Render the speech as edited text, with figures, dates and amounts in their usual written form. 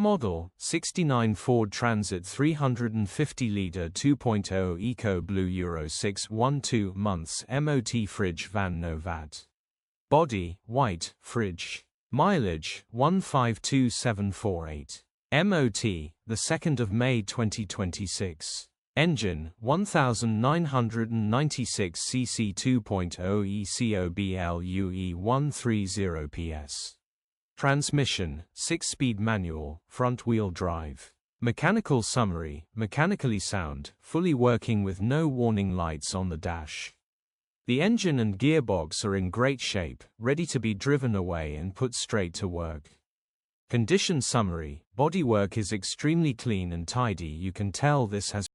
Model, 69 Ford Transit 350-litre 2.0 Ecoblue Euro 612 months MOT fridge van No Vat. Body, white, fridge. Mileage, 152748. MOT, the 2nd of May 2026. Engine, 1996 cc 2.0 Ecoblue 130 PS. Transmission, 6-speed manual, front-wheel drive. Mechanical summary, mechanically sound, fully working with no warning lights on the dash. The engine and gearbox are in great shape, ready to be driven away and put straight to work. Condition summary, bodywork is extremely clean and tidy. You can tell this has